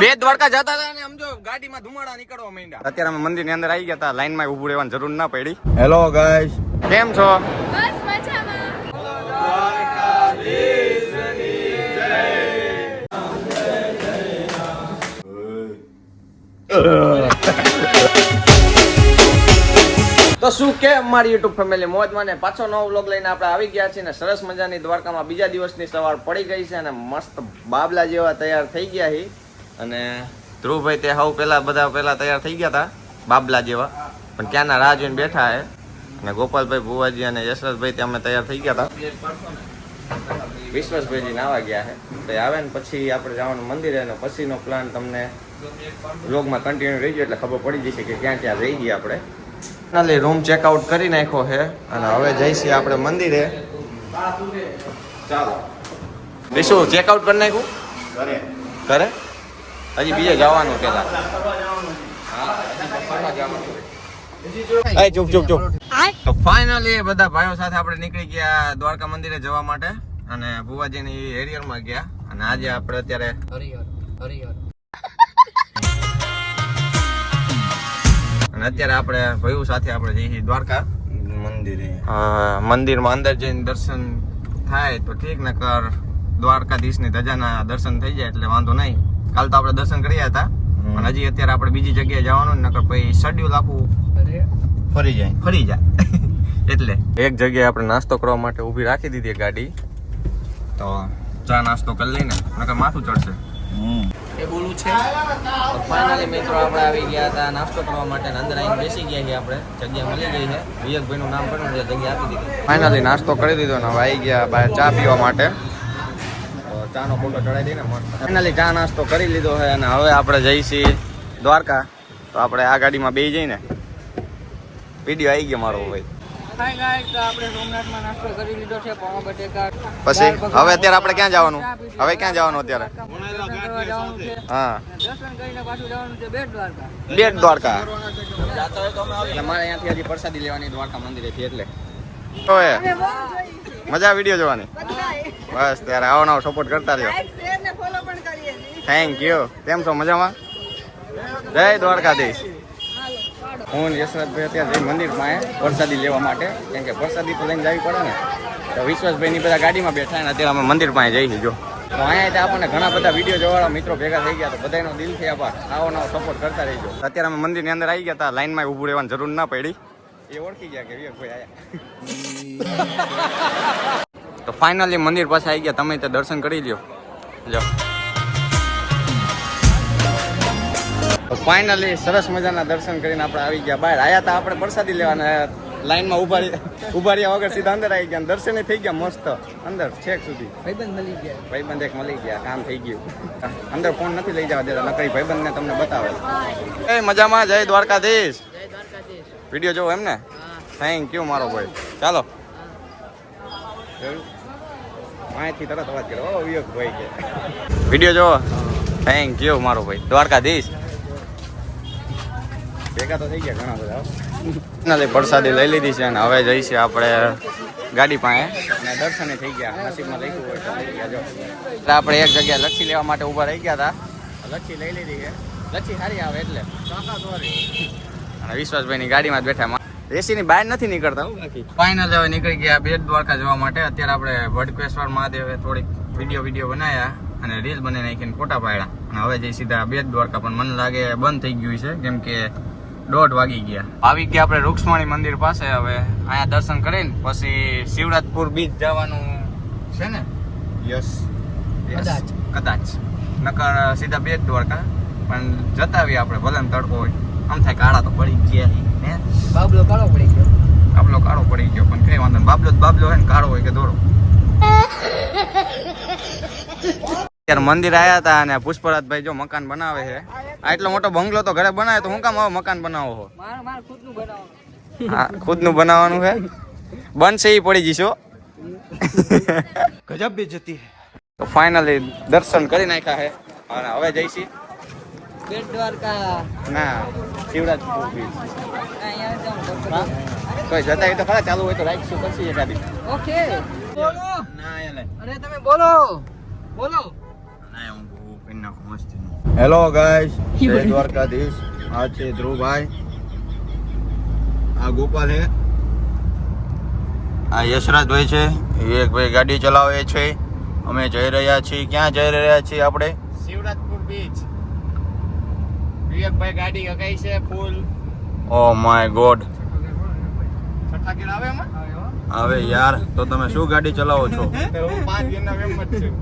બે દ્વારકા જતા હતા ને સમજો ગાડીમાં ધુમાડા નીકળવા માંડ્યા. અત્યારે અમે મંદિરની અંદર આવી ગયા હતા, લાઈનમાં ઊભું રહેવાની જરૂર ના પડી. હેલો ગાઈસ, કેમ છો? બસ મજામાં. તો શું કે અમારી યુટ્યુબ ફેમિલી મોજમાં ને પાછો નવો વ્લોગ લઈને આપણે આવી ગયા છીએ ને સરસ મજાની દ્વારકામાં બીજા દિવસની સવાર પડી ગઈ છે અને મસ્ત બાબલા જેવા તૈયાર થઈ ગયા છે. અને ધ્રુવભાઈ તે હવ બધા પહેલા તૈયાર થઈ ગયા હતા બાબલા જેવા, પણ ક્યાંના રાહ જોઈને બેઠા છે. અને ગોપાલભાઈ, ભુવાજી અને યશરથભાઈ તે અમે તૈયાર થઈ ગયા હતા. વિશ્વાસભાઈજી નાવા ગયા છે, તો આવે ને પછી આપણે જવાનું મંદિરે અને પછીનો પ્લાન તમને વ્લોગમાં કન્ટિન્યુ રહી ગયો એટલે ખબર પડી જશે કે ક્યાં ક્યાં રહી ગયા આપણે. ફાઇનલી રૂમ ચેકઆઉટ કરી નાખ્યો છે અને હવે જઈશું આપણે મંદિરે. ચાલો શું ચેકઆઉટ કરી નાખ્યું ઘરે? હજી બીજે જવાનું પેલા. ચૂપ ચૂપ ચૂપ. તો ફાઇનલી બધા ભાઈઓ સાથે આપણે નીકળી ગયા દ્વારકા મંદિરે જવા માટે અને ભુવાજીની એરિયરમાં ગયા. અને આજે આપણે અત્યારે અને અત્યારે આપણે ભાઈઓ સાથે આપણે જઈએ દ્વારકા મંદિરે. મંદિરમાં અંદર જઈને દર્શન થાય તો ઠીક, ને કર દ્વારકાધીશની ધજાના દર્શન થઈ જાય એટલે વાંધો નહીં. કાલ તો આપણે દર્શન કર્યા હતા અને હજી અત્યારે આપણે બીજી જગ્યાએ જવાનું, નકર પછી શેડ્યુલ આખું ફરી જાય એટલે એક જગ્યાએ આપણે નાસ્તો કરવા માટે ઊભી રાખી દીધી ગાડી. તો ચા નાસ્તો કરી લઈને નકર માથું ચડશે એ બોલું છે. તો ફાઇનલી મિત્રો આપણે આવી ગયા હતા નાસ્તો કરવા માટે, અંદર આવીને બેસી ગયા છીએ. આપણે જગ્યા મળી ગઈ છે, વિવેકભાઈનું નામ પણ જગ્યા આપી દીધી. ફાઇનલી નાસ્તો કરી દીધો ને હવે આવી ગયા બહાર ચા પીવા માટે. તો ચાનો ફોટો ચડાવી દઈને મસ્ત. ફાઇનલી ચા નાસ્તો કરી લીધો છે અને હવે આપણે જઈશું દ્વારકા. તો આપણે આ ગાડીમાં બેસી જઈને વિડીયો આવી ગયો મારો ભાઈ. પછી હવે અત્યારે આપણે ક્યાં જવાનું? હવે ક્યાં જવાનું અત્યારે? હા, બેટ દ્વારકા. મારે અહીંયાથી હજી પ્રસાદી લેવાની દ્વારકા મંદિરેથી, એટલે મજા વિડીયો જોવાની. બસ ત્યારે આવો નવો સપોર્ટ કરતા રહ્યો. Thank you. કેમ છો? મજામાં? જય દ્વારકાધીશ. હું યશરથભાઈ અત્યારે જઈ મંદિરમાં પ્રસાદી લેવા માટે, કેમ કે પ્રસાદી તો લઈને જવી પડે ને. તો વિશ્વાસભાઈ ની બધા ગાડીમાં બેઠા ને અત્યારે અમે મંદિર પાસે જઈએ. જો તો અહીંયા આપણને ઘણા બધા વિડીયો જોવાળા મિત્રો ભેગા થઈ ગયા, તો બધાનો દિલથી આભાર. આવો નવો સપોર્ટ કરતા રહીજો. અત્યારે અમે મંદિરની અંદર આવી ગયા હતા, લાઈનમાં ઊભું રહેવાની જરૂર ના પડી. એ ઓળખી ગયા કે વિવેકભાઈ આયા. તો ફાઇનલી મંદિર પાસે આવી ગયા. તમે ત્યાં દર્શન કરી લ્યો. લો ફાઇનલી સરસ મજાના દર્શન કરીને આપણે આવી ગયા બહાર. આયા હતા આપણે પ્રસાદી લેવાના, લાઈનમાં ઉભા રહ્યા વગર સીધા અંદર આવી ગયા. દર્શન થઈ ગયા મસ્ત અંદર છેક સુધી. ભાઈબંધ એક મળી ગયા, કામ થઈ ગયું. અંદર ફોન નથી લઈ જવા દેતા, નકરી ભાઈબંધને તમને બતાવે. એ મજામાં? જય દ્વારકાધીશ. વિડીયો જોવો એમ ને? થેન્ક યુ મારો ભાઈ. ચાલો અહીંથી તરત અવાજ કર્યો વિવેકભાઈ કે વિડીયો જોવો. થેન્ક યુ મારો ભાઈ. દ્વારકાધીશ ભેગા તો થઈ ગયા ઘણા બધા. પ્રસાદી લઈ લીધી છે અને હવે જઈશું આપણે ગાડી પાસે. અને દર્શને થઈ ગયા, નસીબમાં લખ્યું હોય તો થઈ ગયા. જો એટલે આપણે એક જગ્યાએ લચ્છી લેવા માટે ઊભા રહી ગયા હતા. લચ્છી લઈ લીધી છે. લચ્છી સારી આવે એટલે. અને વિશ્વાસભાઈની ગાડીમાં જ બેઠા, એસીની બહાર નથી નીકળતા. ફાઇનલ હવે નીકળી ગયા બેટ દ્વારકા જવા માટે. અત્યારે આપણે ભડકેશ્વર મહાદેવે થોડીક વિડીયો બનાવ્યા અને રીલ બનાવી નાખીને ફોટા પાડ્યા. અને હવે જઈ સીધા બેટ દ્વારકા, પણ મને લાગે બંધ થઈ ગયું છે કેમ કે 1:30 વાગી ગયા. આવી ગયા આપણે રૂક્ષ્મણી મંદિર પાસે. હવે અહીંયા દર્શન કરીને પછી શિવરાજપુર બીચ જવાનું છે ને? યસ, કદાચ નકર સીધા બેટ દ્વારકા. પણ જતા આવીએ આપણે, ભલે તડકો હોય. આમ થાય કાળા તો પડી ગયા. બાબલો કાળો પડી ગયો પણ કઈ વાંધો નહીં. બાબલો હોય ને કાળો હોય કે ધોળો. અત્યારે મંદિર આવ્યા હતા અને પુષ્પરાજભાઈ જો મકાન બનાવે છે. આટલો મોટો બંગલો તો ઘરે બનાવે તો હું કામ હવે મકાન બનાવો હો? હા, ખુદનું બનાવવાનું છે. બનશે એ પડી જઈશો. ગજબ બેઇજ્જતી. તો ફાઇનલી દર્શન કરી નાખ્યા છે અને હવે જઈશી બેટ દ્વારકા. ના, શિવરાજપુર બીચ. કોઈ જતા તો ખરા, ચાલુ હોય તો રાઈટ શું કરશી એકાદી. ઓકે બોલો. ના અરે તમે બોલો. ના હું કરી નાખું મસ્તી. હેલો ગાઈસ, જય દ્વારકાધીશ. આ છે ધ્રુવભાઈ, આ ગોપાલ હે, આ યશરાજભાઈ છે, વિવેકભાઈ ગાડી ચલાવે છે. અમે જઈ રહ્યા છીએ, ક્યાં જઈ રહ્યા છીએ આપણે? શિવરાજપુર બીચ. વિવેકભાઈ ગાડી હકાઈ છે ફૂલ. ઓ માય ગોડ, છઠ્ઠા ગેર આવે એમાં? હવે યાર તો તમે શું ગાડી ચલાવો છો? હું 5 ગેરના વેમ જ છું.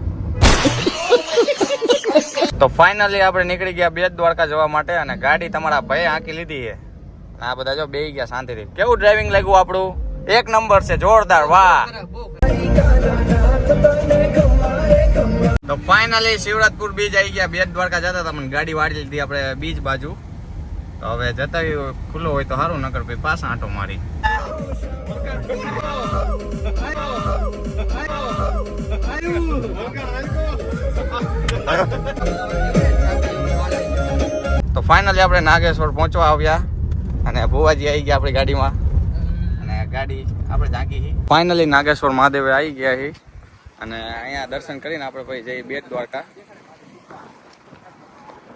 તો ફાઇનલી આપણે નીકળી ગયા બેટ દ્વારકા જવા માટે અને ગાડી તમારા ભાઈ હાંકી લીધી છે. આ બધા જો બેહી ગયા શાંતિથી. કેવું ડ્રાઇવિંગ લાગ્યું આપણું? એક નંબર છે, જોરદાર, વાહ. તો ફાઇનલી શિવરાજપુર બીચ આવી ગયા. બેટ દ્વારકા જતા હતા મને ગાડી વાળી લીધી આપણે બીચ બાજુ. તો હવે જતા ખુલ્લો હોય તો સારું, નકર પછી પાછા આંટો મારી. તો ફાઇનલી આપણે નાગેશ્વર પહોંચવા આવ્યા અને ભુવાજી આવી ગયા આપણી ગાડીમાં અને ગાડી આપણે ઝાંકી. ફાઇનલી નાગેશ્વર મહાદેવે આવી ગયા છે અને અહીંયા દર્શન કરીને આપણે પછી જઈએ બેટ દ્વારકા.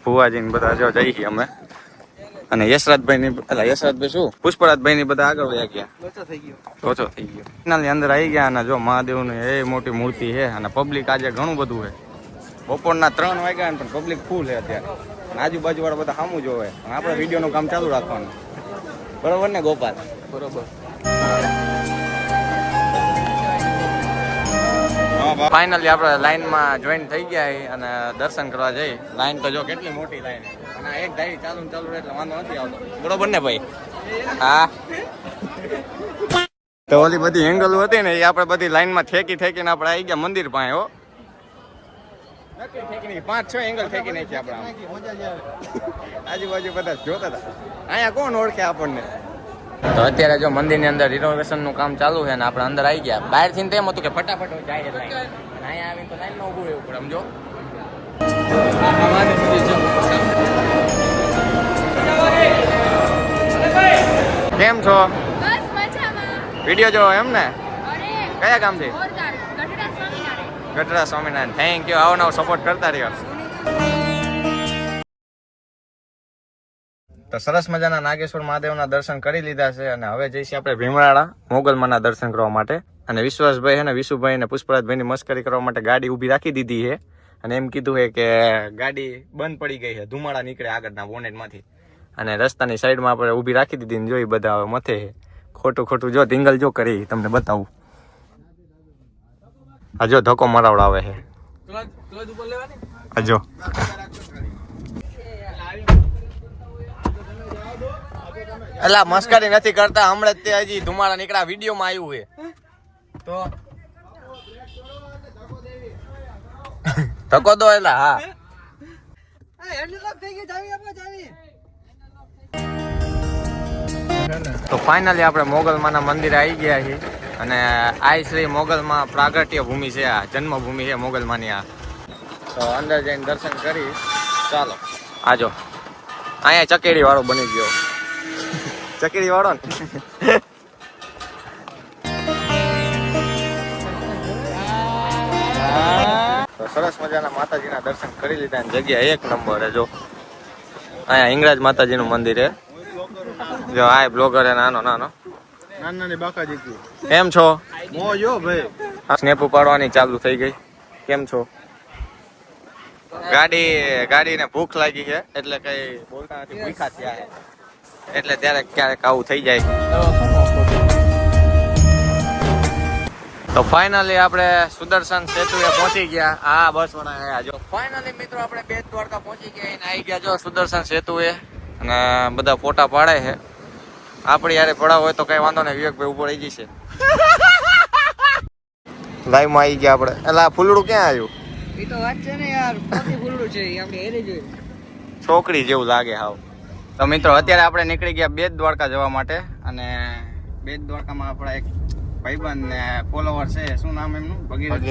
ભુવાજી ને બધા જો જઈએ અમે અને યશરાજભાઈ ની, એટલે યશરાજભાઈ શું, પુષ્પરાજભાઈ ની બધા આગળ વયા ગયા. ઓછો થઈ ગયો. ફાઇનલી અંદર આવી ગયા અને જો મહાદેવની એ મોટી મૂર્તિ છે અને પબ્લિક આજે ઘણું બધું છે. બપોરના 3 વાગ્યા પણ પબ્લિક ફૂલ છે અત્યારે. આજુબાજુ વાળા બધા સામું જોવે. આપણે વિડીયોનું કામ ચાલુ રાખવાનું, બરોબર ને ગોપાલ? બરોબર. ફાઇનલી આપણે લાઈનમાં જોઈન થઈ ગયા અને દર્શન કરવા જઈ. લાઈન તો જો કેટલી મોટી લાઈન અને એક ધારી ચાલુ રહે એટલે વાંધો નથી આવતો, બરોબર ને ભાઈ? હા. તો ઓલી બધી એંગલ હતી ને એ આપણે બધી લાઈનમાં ઠેકીને આપણે આવી ગયા મંદિર પાસે. હો, 5-6 એંગલ ઠેકી નાખી આપણે. આજુબાજુ બધા જોતા હતા. અહીંયા કોણ ઓળખે આપણને? તો અત્યારે જો મંદિરની અંદર રિનોવેશન નું કામ ચાલુ છે ને આપણે અંદર આવી ગયા. બહાર થી એમ હતું કે ફટાફટ જાય લાઈન, અને અહીંયા આવીને તો લાઈનમાં ઊભું રહેવું પડે. સમજો. કેમ છો? બસ મજામાં. વિડીયો જોવો એમ ને? અરે કયા ગામથી? જોરદાર. ગઢડા સ્વામિનારાયણ. ગઢડા સ્વામિનારાયણ. Thank you. આવો નવો સપોર્ટ કરતા રહ્યો. તો સરસ મજાના નાગેશ્વર મહાદેવના દર્શન કરી લીધા છે અને હવે જઈશું આપણે ભીમરાળા મોગલમાના દર્શન કરવા માટે. અને વિશ્વાસભાઈ અને વિશુભાઈ અને પુષ્પરાજભાઈની મસ્કરી કરવા માટે ગાડી ઊભી રાખી દીધી છે અને એમ કીધું છે કે ગાડી બંધ પડી ગઈ છે, ધુમાડા નીકળે આગળના બોનેટમાંથી. અને રસ્તાની સાઈડમાં આપણે ઊભી રાખી દીધી ને જોઈ બધા હવે મથે છે. ખોટું જો ધિંગલ જો કરી તમને બતાવું. આ જો ધક્કો મરાવડાવે છે. આ જો એલા મસ્કરી નથી કરતા, હમણાં તે હજી ધુમાડા નીકળ્યા વિડીયોમાં આવ્યું છે. તો ધક્કો દો એલા. હા, તો ફાઇનલી આપણે મોગલમાના મંદિરે આવી ગયા છીએ અને આ શ્રી મોગલમાં પ્રાગટ્ય ભૂમિ છે, આ જન્મભૂમિ છે મોગલમાની. આ તો અંદર જઈને દર્શન કરી. ચાલો આજો. અહીંયા ચકેડી વાળો બની ગયો. ચકેડી વાળો ને. તો સરસ મજાના માતાજીના દર્શન કરી લીધા. જગ્યા એક નંબર. જો અહીંયા હિંગરાજ માતાજીનું મંદિર છે. જો આ બ્લોગર હે નાનો નાની બાકાજી. કેમ છો? મોજો ભાઈ. સ્નેપ ઉપાડવાની ચાલુ થઈ ગઈ. કેમ છો? ગાડીને ભૂખ લાગી છે એટલે કઈ બોલતા નથી, ભૂખા થયા છે એટલે ત્યારે ક્યારેક આવું થઈ જાય. તો ફાઇનલી આપણે સુદર્શન સેતુએ પહોંચી ગયા. આ બસ વાળા જો ફાઇનલી મિત્રો આપણે બેટ દ્વારકા પહોંચી ગયા અને આવી ગયા જો સુદર્શન સેતુએ અને બધા ફોટા પાડે છે. આપણે યારે પડાવ હોય તો કઈ વાંધો નહીં, વિવેકભાઈ ઉપર આવી જશે. લાઈવ માં આવી ગયા આપણે. એટલે આ ફૂલડું ક્યાં આવ્યું? એ તો વાત છે ને યાર, પોતે ફૂલડું છે આપણે હેરે જોઈ. છોકરી જેવું લાગે હાવ. તો મિત્રો અત્યારે આપણે નીકળી ગયા બેટ દ્વારકા જવા માટે અને બેટ દ્વારકામાં આપણા એક ભાઈબંધ ને ફોલોવર છે. શું નામ એમનું? ભગીરથ.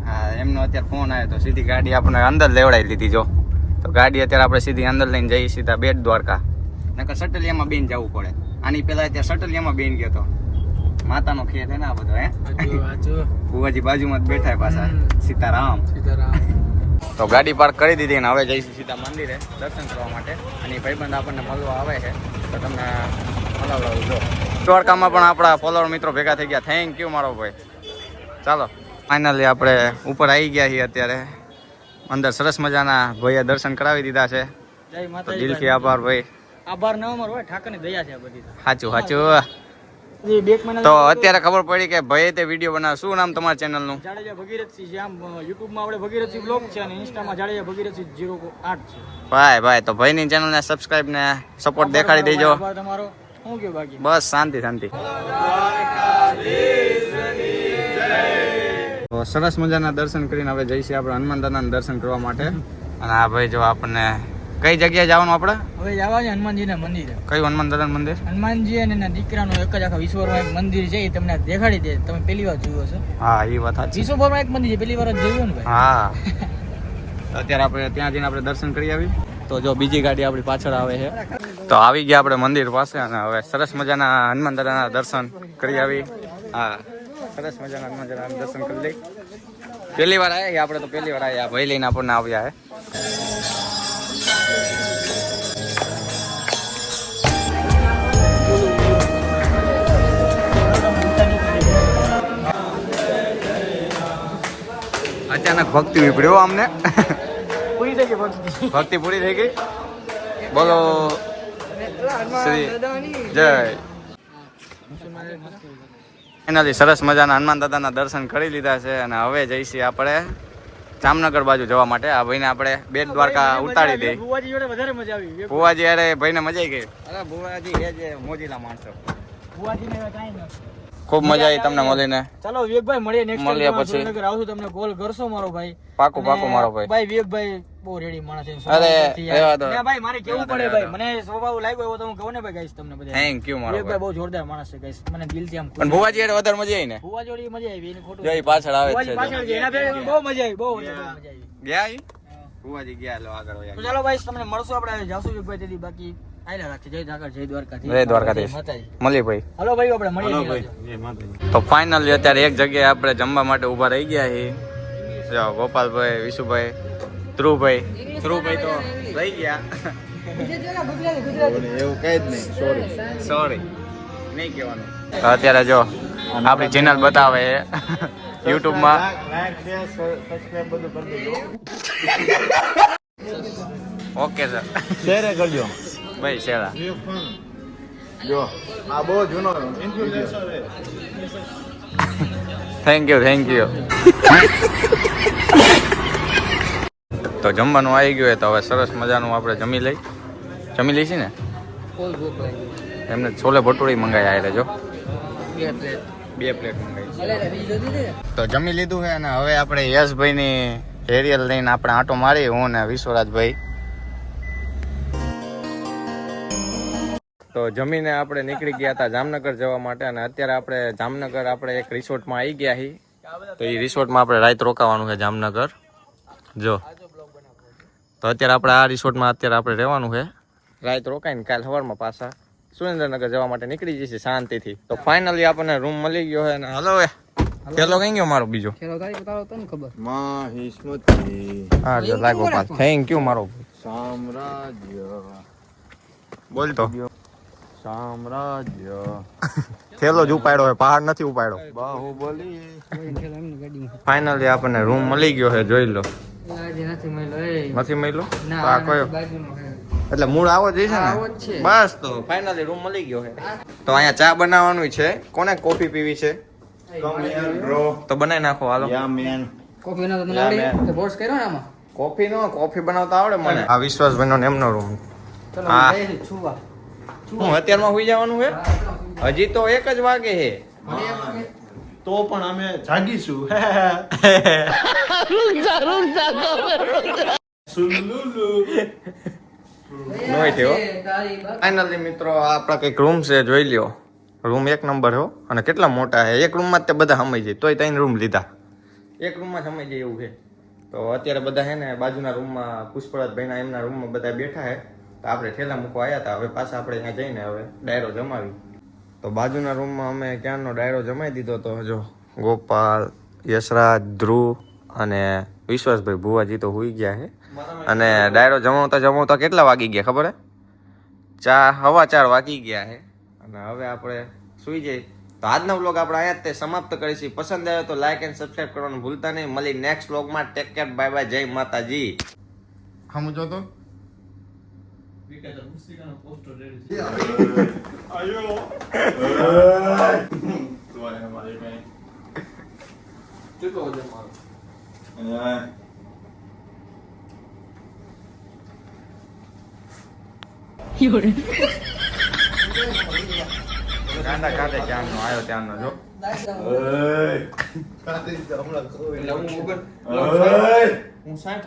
હા, એમનો અત્યારે ફોન આવ્યો તો સીધી ગાડી આપણે અંદર લેવડાવી લીધી. જો તો ગાડી અત્યારે આપણે સીધી અંદર લઈને જઈએ સીધા બેટ દ્વારકા. નકર સટલિયામાં બેન જવું પડે. આની પેલા અત્યારે સટલિયામાં બેન ગયો તો. માતાનો ખેત હે ને આ બધો. હે ભુવાજી બાજુમાં જ બેઠા પાછા. સીતારામ. તો ગાડી પાર્ક કરી દીધી અને હવે જઈશું સીધા મંદિરે દર્શન કરવા માટે. અને એ ભાઈબંધ આપણને મળવા આવે છે તો તમને મળાવડાવું જો. દ્વારકામાં પણ આપણા ફોલોવર મિત્રો ભેગા થઈ ગયા. થેન્ક યુ મારો ભાઈ. ચાલો ફાઇનલી આપણે ઉપર આવી ગયા છીએ અત્યારે. અંદર સરસ મજાના ભાઈએ દર્શન કરાવી દીધા છે. જય તો માતાજી. દિલથી આભાર ભાઈ. આભાર ન અમારો હોય, ઠાકરની દયા છે આ બધી. સાચું સાચું. એ બે મહિના તો અત્યારે ખબર પડી કે ભાઈ તે વિડીયો બનાવ. શું નામ તમારા ચેનલનું? જાડેજા ભગીરથસિંહ છે. આમ યુટ્યુબમાં આપણે ભગીરથસિંહ બ્લોગ છે અને ઇન્સ્ટામાં જાડેજા ભગીરથસિંહ 08 છે. ભાઈ તો ભાઈની ચેનલને સબસ્ક્રાઇબ ને સપોર્ટ દેખાડી દેજો. આભાર તમારો. શું કે બાકી બસ શાંતિ શાંતિ. તો સરસ મજાના દર્શન કરીને હવે જઈશું આપણે હનુમાન દાદાના દર્શન કરવા માટે. અને આ ભાઈ જો આપણને કઈ જગ્યાએ જવાનું આપણે? હવે જવા છે હનુમાનજીના મંદિરે. કયું હનુમાન દાદાનું મંદિર? હનુમાનજી અને એના દીકરાનું એક જ આખા વિશ્વભરમાં એક મંદિર છે. એ તમને દેખાડી દે. તમે પહેલી વાર જોયું હશે. હા એ વાત સાચી. વિશ્વભરમાં એક મંદિર છે, પહેલી વાર જ જોયું ને ભાઈ. હા અત્યારે આપણે ત્યાં જઈને આપણે દર્શન કરી આવી. તો જો બીજી ગાડી આપણી પાછળ આવે છે. તો આવી ગયા આપણે મંદિર પાસે અને હવે સરસ મજાના હનુમાન દાદાના દર્શન કરી આવી. હા સરસ મજાના હનુમાન દાદાના દર્શન કરી લઈ. પહેલી વાર આવ્યા આપણે તો પહેલી વાર આવ્યા. ભાઈ લઈને આપણને આવ્યા હે. અચાનક ભક્તિ વિપડ્યો અમને. પૂરી થઈ ગઈ ભક્તિ. ભક્તિ પૂરી થઈ ગઈ. બોલો શ્રી જય. એનાથી સરસ મજાના હનુમાન દાદાના દર્શન કરી લીધા છે અને હવે જઈશું આપણે જામનગર બાજુ જવા માટે. આ ભાઈને આપણે બેટ દ્વારકા ઉતારી દઈ. ભુવાજી જોડે વધારે મજા આવી. ભુવાજી અરે ભાઈને મજા આવી ગઈ. અરે ભુવાજી એ જે મોજીલા માણસો. ભુવાજીને કાંઈ ન. ખૂબ મજા આવી તમને મળીને. ચાલો વિવેકભાઈ મળીએ નેક્સ્ટ મળીએ ટાઈમ પછી. સુરેન્દ્રનગર આવશું તમને કોલ કરશો મારો ભાઈ. પાકું મારો ભાઈ. ભાઈ વિવેકભાઈ બહુ રેડી માણસ છે. અરે રહેવા દો. ના ભાઈ મારે કેવું પડે ભાઈ. મને સ્વભાવ લાગ્યો એવો તો હું કહું ને ભાઈ ગાઈસ તમને બધા. થેન્ક યુ મારો વિવેકભાઈ ભાઈ. બહુ જોરદાર માણસ છે ગાઈસ. મને દિલથી આમ પણ ભુવાજી અરે વધારે મજા આવી ને. ભુવાજી જોડી મજા આવી. એને ખોટું જો એ પાછળ આવે જ ભુવાજી છે પાછળ છે. એના ભેગા બહુ મજા આવી. બહુ મજા આવી. ગયા ઈ? ભુવાજી ગયા લો આગળ તો વયા. ચાલો ભાઈ તમને મળશું આપણે જાસુ વિવેકભાઈ તેથી બાકી આયલા રાખી. જય ધાકર જય દ્વારકાધીશ. જય દ્વારકાધીશ. માતાજી. મળીએ ભાઈ. હલો ભાઈ આપણે મળીએ. તો ફાઇનલી અત્યારે એક જગ્યાએ આપણે જમવા માટે ઊભા રહી ગયા છીએ. જો ગોપાલભાઈ, વિશુભાઈ, ધ્રુવભાઈ તો રહી ગયા. એવું કઈ જ નહીં. સોરી નહીં કહેવાનું. તો અત્યારે જો આપણી ચેનલ બતાવે છે યુટ્યુબમાં. Okay sir. શેર કરજો ભાઈ શેરા. જો આ બહુ જૂનો થેન્ક યુ. તો જમવાનું આવી ગયું હોય તો હવે સરસ મજાનું આપણે જમી લઈશું ને. એમને છોલે ભટુરી મંગાવી આવે જો. 2 પ્લેટ મંગાવી. તો જમી લીધું છે અને હવે આપણે યશભાઈની હેરિયલ લઈને આપણે આંટો મારી. હું ને વિશ્વરાજભાઈ. તો જમીને આપણે નીકળી ગયા હતા જામનગર જવા માટે અને અત્યારે આપણે જામનગર આપણે એક રિસોર્ટમાં આવી ગયા છીએ. તો એ રિસોર્ટમાં આપણે રાત રોકાવાનું છે જામનગર. જો તો અત્યારે આપણે આ રિસોર્ટમાં આપણે રહેવાનું છે. રાત રોકાઈને કાલ સવારમાં પાછા સુરેન્દ્રનગર જવા માટે નીકળી જશે શાંતિથી. તો ફાઇનલી આપણને રૂમ મળી ગયો છે અને હલો પેલો કઈ ગયો મારો બીજો. હા જો લાગો પાસ. થેન્ક યુ મારો સામ્રાજ્ય બોલ તો. સામ્રાજ્ય થેલો જ ઉપાડ્યો હોય, પહાડ નથી ઉપાડ્યો. બાહુબલી. ફાઇનલી આપણને રૂમ મળી ગયો છે, જોઈ લો. નથી મળ્યો તો આ કયો એટલે મૂળ આવો જ છે ને. બસ તો ફાઇનલી રૂમ મળી ગયો છે. તો અહીંયા ચા બનાવવાનું છે. કોને કોફી પીવી છે તો બનાવી નાખો હાલો. કોફી નો કોફી બનાવતા આવડે મને. આ વિશ્વાસભાઈ નો એમનો રૂમ. હા હું અત્યારમાં સુઈ જવાનું છે. હજી તો 1 જ વાગે છે. તો પણ અમે જાગીશું. ફાઇનલી મિત્રો આપણા કઈક રૂમ છે, જોઈ લ્યો. રૂમ 1 નંબર હો અને કેટલા મોટા છે. એક રૂમમાં જ તે બધા સમાઈ જાય. તોય 3 રૂમ લીધા. એક રૂમમાં સમાઈ જાય એવું છે. તો અત્યારે બધા છે ને બાજુના રૂમમાં પુષ્પરાજભાઈના એમના રૂમમાં બધા બેઠા છે. તો આપણે ઠેલા મૂકવા આવ્યા હતા. હવે પાછા આપણે અહીંયા જઈને હવે ડાયરો જમાવી. તો બાજુના રૂમમાં અમે ક્યાંનો ડાયરો જમાઈ દીધો. તો જો ગોપાલ, યશરાજ, ધ્રુવ અને વિશ્વાસભાઈ ભુવાજી તો હુઈ ગયા છે અને ડાયરો જમાવતા કેટલા વાગી ગયા ખબર હે 4:15 વાગી ગયા છે અને હવે આપણે સુઈ જઈએ. તો આજનો વ્લોગ આપણે અહીંયા જ તે સમાપ્ત કરીશું. પસંદ આવ્યો તો લાઈક એન્ડ સબસ્ક્રાઇબ કરવાનું ભૂલતા નહીં. મળી નેક્સ્ટ વ્લોગમાં. ટેક કેર, બાય બાય, જય માતાજી. સમજો તો ગાંડા કાઢે ક્યાંનો આવ્યો ત્યાંનો જો હું સાહેબ